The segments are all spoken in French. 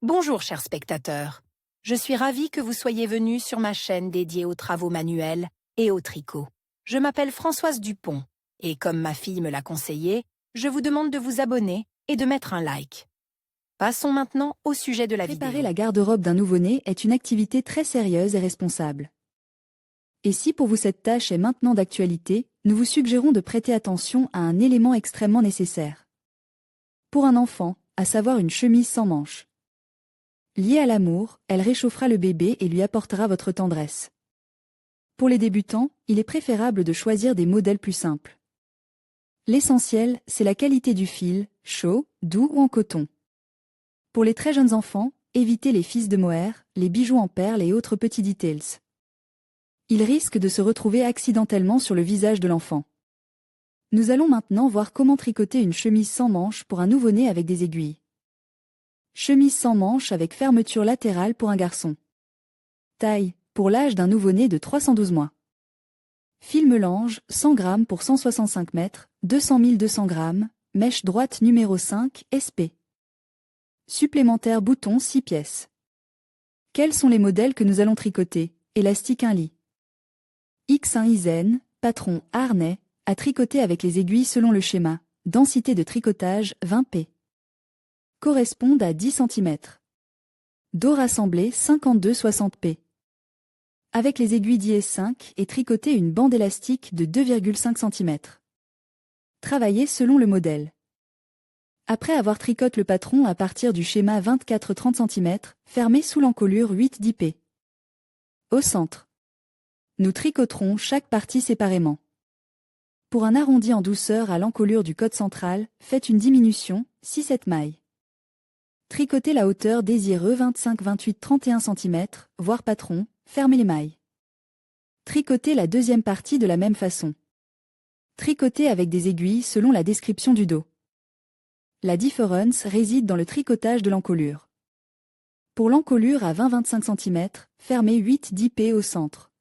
Bonjour chers spectateurs, je suis ravie que vous soyez venus sur ma chaîne dédiée aux travaux manuels et au tricot. Je m'appelle Françoise Dupont et comme ma fille me l'a conseillé, je vous demande de vous abonner et de mettre un like. Passons maintenant au sujet de la vidéo. Préparer la garde-robe d'un nouveau-né est une activité très sérieuse et responsable. Et si pour vous cette tâche est maintenant d'actualité, nous vous suggérons de prêter attention à un élément extrêmement nécessaire. Pour un enfant, à savoir une chemise sans manches. Liée à l'amour, elle réchauffera le bébé et lui apportera votre tendresse. Pour les débutants, il est préférable de choisir des modèles plus simples. L'essentiel, c'est la qualité du fil, chaud, doux ou en coton. Pour les très jeunes enfants, évitez les fils de mohair, les bijoux en perles et autres petits details. Ils risquent de se retrouver accidentellement sur le visage de l'enfant. Nous allons maintenant voir comment tricoter une chemise sans manches pour un nouveau-né avec des aiguilles. Chemise sans manches avec fermeture latérale pour un garçon. Taille, pour l'âge d'un nouveau-né de 312 mois. Fil melange, 100 g pour 165 mètres, 200 200 g, mèche droite numéro 5, SP. Supplémentaire bouton 6 pièces. Quels sont les modèles que nous allons tricoter? Élastique 1 lit. X1 Izen, patron harnais, à tricoter avec les aiguilles selon le schéma, densité de tricotage 20 p. Correspondent à 10 cm. Dos rassemblé 52-60 p. Avec les aiguilles d'IS5 et tricoter une bande élastique de 2,5 cm. Travailler selon le modèle. Après avoir tricoté le patron à partir du schéma 24-30 cm, fermé sous l'encolure 8-10 p. Au centre. Nous tricoterons chaque partie séparément. Pour un arrondi en douceur à l'encolure du code central, faites une diminution, 6-7 mailles. Tricotez la hauteur désireux 25-28-31 cm, voire patron, fermez les mailles. Tricotez la deuxième partie de la même façon. Tricotez avec des aiguilles selon la description du dos. La différence réside dans le tricotage de l'encolure. Pour l'encolure à 20-25 cm, fermez 8-10 p au centre.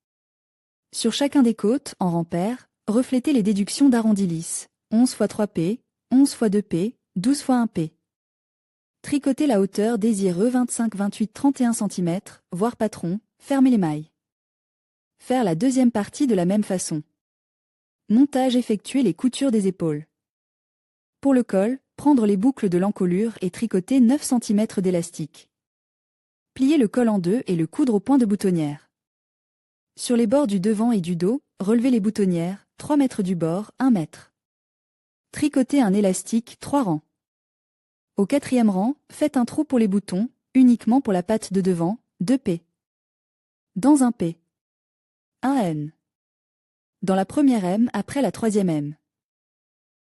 Sur chacun des côtes, en rang pair, reflétez les déductions d'arrondi lisse, 11 x 3 p, 11 x 2 p, 12 x 1 p. Tricotez la hauteur désireux 25-28-31 cm, voire patron, fermez les mailles. Faire la deuxième partie de la même façon. Montage effectuer les coutures des épaules. Pour le col, prendre les boucles de l'encolure et tricoter 9 cm d'élastique. Plier le col en deux et le coudre au point de boutonnière. Sur les bords du devant et du dos, relevez les boutonnières, 3 mètres du bord, 1 mètre. Tricotez un élastique, 3 rangs. Au 4e rang, faites un trou pour les boutons, uniquement pour la patte de devant, 2 p. Dans un p. 1 n. Dans la première m après la 3e m.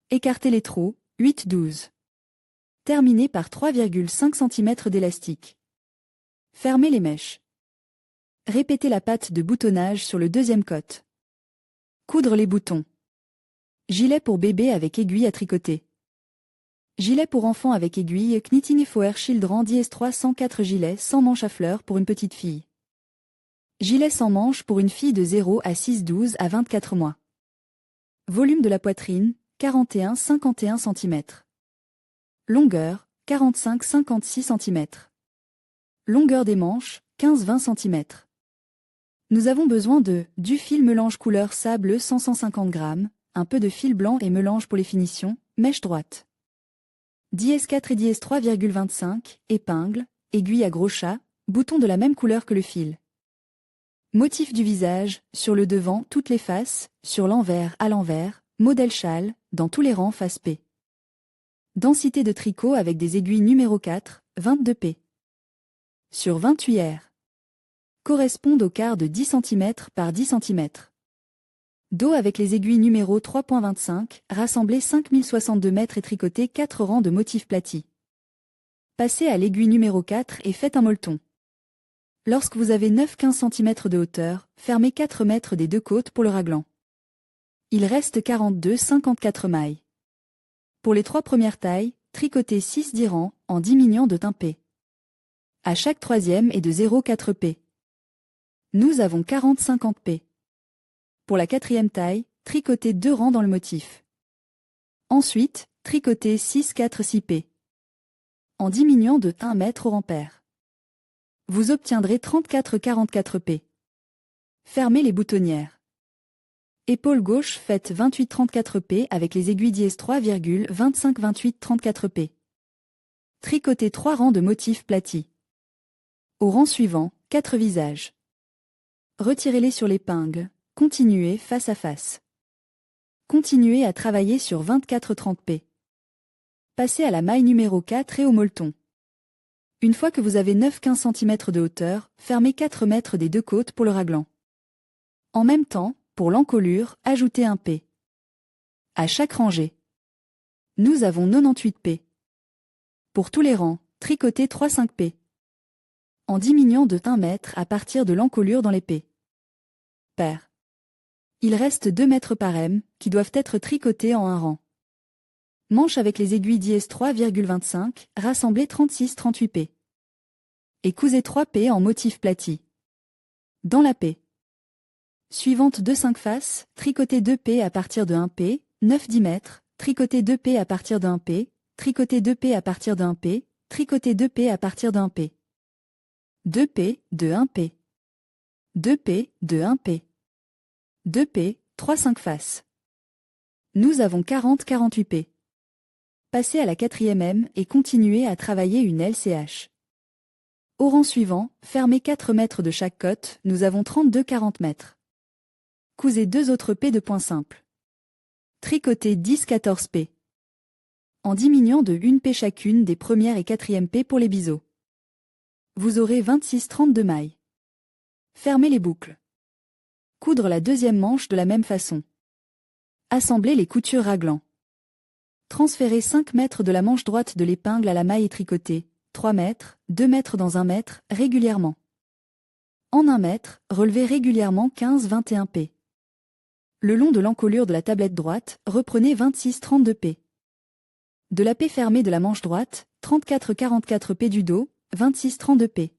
Écartez les trous, 8-12. Terminez par 3,5 cm d'élastique. Fermez les mèches. Répétez la patte de boutonnage sur le deuxième côte. Coudre les boutons. Gilet pour bébé avec aiguille à tricoter. Gilet pour enfant avec aiguille Knitting Foer Children DS3 104 gilet sans manche à fleurs pour une petite fille. Gilet sans manche pour une fille de 0 à 6-12 à 24 mois. Volume de la poitrine, 41-51 cm. Longueur, 45-56 cm. Longueur des manches, 15-20 cm. Nous avons besoin du fil mélange couleur sable 150 g, un peu de fil blanc et mélange pour les finitions, mèche droite. DS4 et DS3,25, épingle, aiguille à gros chat, bouton de la même couleur que le fil. Motif du visage, sur le devant toutes les faces, sur l'envers à l'envers, modèle châle, dans tous les rangs face P. Densité de tricot avec des aiguilles numéro 4, 22 p. Sur 28 r. Correspondent au quart de 10 cm par 10 cm. Dos avec les aiguilles numéro 3.25, rassemblées 5062 mètres et tricoté 4 rangs de motifs platis. Passez à l'aiguille numéro 4 et faites un molleton. Lorsque vous avez 9-15 cm de hauteur, fermez 4 mètres des deux côtes pour le raglan. Il reste 42-54 mailles. Pour les 3 premières tailles, tricotez 6-10 rangs en diminuant de 1 p. À chaque troisième est de 0,4 p. Nous avons 40-50 p. Pour la 4e taille, tricotez 2 rangs dans le motif. Ensuite, tricotez 6-4-6 p. En diminuant de 1 mètre au rang pair. Vous obtiendrez 34-44 p. Fermez les boutonnières. Épaule gauche faites 28-34 p avec les aiguilles dièse 3,25-28-34 p. Tricotez 3 rangs de motifs platis. Au rang suivant, 4 visages. Retirez-les sur l'épingle, continuez face à face. Continuez à travailler sur 24-30 p. Passez à la maille numéro 4 et au molleton. Une fois que vous avez 9-15 cm de hauteur, fermez 4 mètres des deux côtes pour le raglan. En même temps, pour l'encolure, ajoutez un p. À chaque rangée. Nous avons 98 p. Pour tous les rangs, tricotez 3-5 p. En diminuant de 1 mètre à partir de l'encolure dans les p. Paire. Il reste 2 mètres par M, qui doivent être tricotés en un rang. Manche avec les aiguilles dièse 3,25, rassemblez 36-38 p. Et cousez 3 p en motif plati. Dans la p. Suivante de 5 faces, tricotez 2 p à partir de 1 p, 9-10 mètres, tricotez 2 p à partir de 1 p, tricotez 2 p à partir de 1 p, tricotez 2 p à partir de 1 p. 2 p, de 1 p. 2 p, de 1 p. 2 p, 3-5 faces. Nous avons 40-48 p. Passez à la 4e M et continuez à travailler une LCH. Au rang suivant, fermez 4 mètres de chaque côte, nous avons 32-40 mètres. Cousez 2 autres p de point simple. Tricotez 10-14 p. En diminuant de 1 p chacune des premières et 4e p pour les biseaux. Vous aurez 26-32 mailles. Fermez les boucles. Coudre la deuxième manche de la même façon. Assemblez les coutures raglant. Transférez 5 mètres de la manche droite de l'épingle à la maille et tricotez 3 mètres, 2 mètres dans 1 mètre, régulièrement. En 1 mètre, relevez régulièrement 15-21 p. Le long de l'encolure de la tablette droite, reprenez 26-32 p. De la p fermée de la manche droite, 34-44 p du dos, 26-32 p.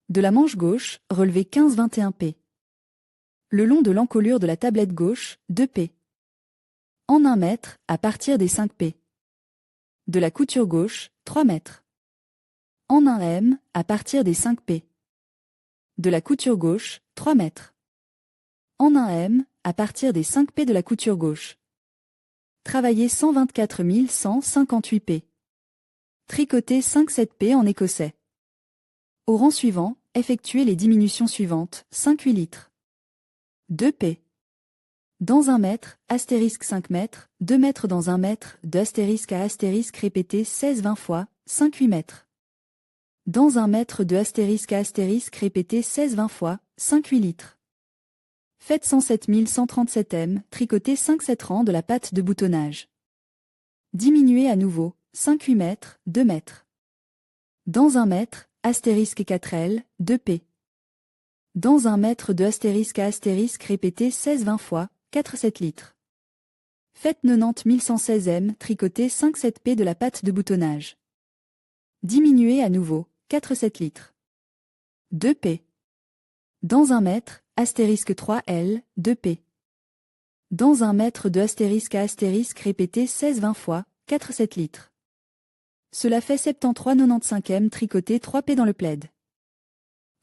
De la manche gauche, relevez 15-21 p. Le long de l'encolure de la tablette gauche, 2 p. En 1 mètre, à partir des 5 p. De la couture gauche, 3 mètres. En 1 m, à partir des 5 p. De la couture gauche, 3 mètres. En 1 m, à partir des 5 p de la couture gauche. Travaillez 124 158 p. Tricotez 5-7 p en écossais. Au rang suivant, effectuez les diminutions suivantes, 5-8 litres. 2 p. Dans 1 mètre, astérisque 5 mètres, 2 mètres dans 1 mètre, de astérisque à astérisque répété 16-20 fois, 5-8 mètres. Dans 1 mètre de astérisque à astérisque répété 16-20 fois, 5-8 litres. Faites 107 137 m, tricotez 5-7 rangs de la patte de boutonnage. Diminuez à nouveau, 5-8 mètres, 2 mètres. Dans 1 mètre, astérisque 4L, 2 p. Dans 1 mètre de astérisque à astérisque répété 16-20 fois, 4-7 litres. Faites 90 116 m, tricotez 5-7 p de la patte de boutonnage. Diminuez à nouveau, 4-7 litres. 2 p. Dans 1 mètre, astérisque 3L, 2 p. Dans 1 mètre de astérisque à astérisque répété 16-20 fois, 4-7 litres. Cela fait 73-95 m, tricotez 3 p dans le plaid.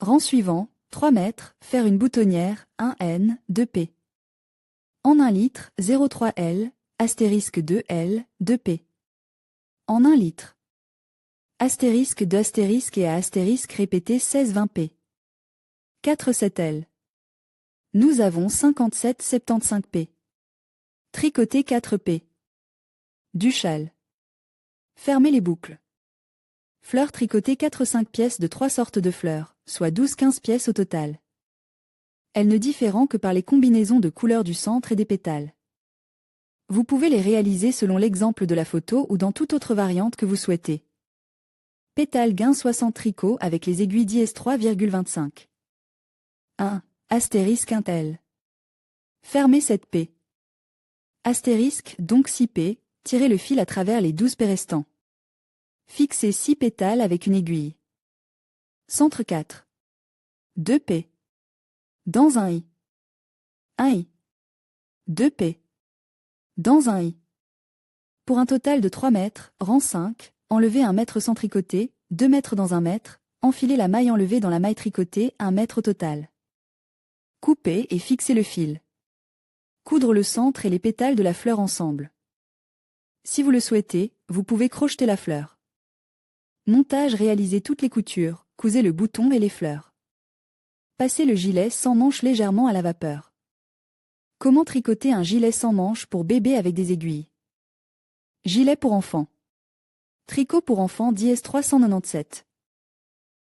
Rang suivant, 3 mètres, faire une boutonnière, 1 N, 2 p. En 1 litre, 0,3 L, astérisque 2 L, 2 p. En 1 litre. Astérisque de astérisque et à astérisque répété 16-20 p. 4-7 L. Nous avons 57-75 p. Tricotez 4 p. Du châle. Fermez les boucles. Fleurs tricotées 4-5 pièces de 3 sortes de fleurs, soit 12-15 pièces au total. Elles ne diffèrent que par les combinaisons de couleurs du centre et des pétales. Vous pouvez les réaliser selon l'exemple de la photo ou dans toute autre variante que vous souhaitez. Pétales gain 60 tricots avec les aiguilles dièse 3,25. 1. Astérisque 1 L. Fermez 7 p. Astérisque donc 6 p, tirez le fil à travers les 12 p restants. Fixez 6 pétales avec une aiguille. Centre 4. 2 p. Dans un i. 1 i. 2 p. Dans un i. Pour un total de 3 mètres, rang 5, enlevez 1 mètre sans tricoter, 2 mètres dans 1 mètre, Enfilez la maille enlevée dans la maille tricotée, 1 mètre au total. Coupez et fixez le fil. Coudre le centre et les pétales de la fleur ensemble. Si vous le souhaitez, vous pouvez crocheter la fleur. Montage, réalisez toutes les coutures, cousez le bouton et les fleurs. Passez le gilet sans manches légèrement à la vapeur. Comment tricoter un gilet sans manches pour bébé avec des aiguilles? Gilet pour enfants. Tricot pour enfants dièse 397.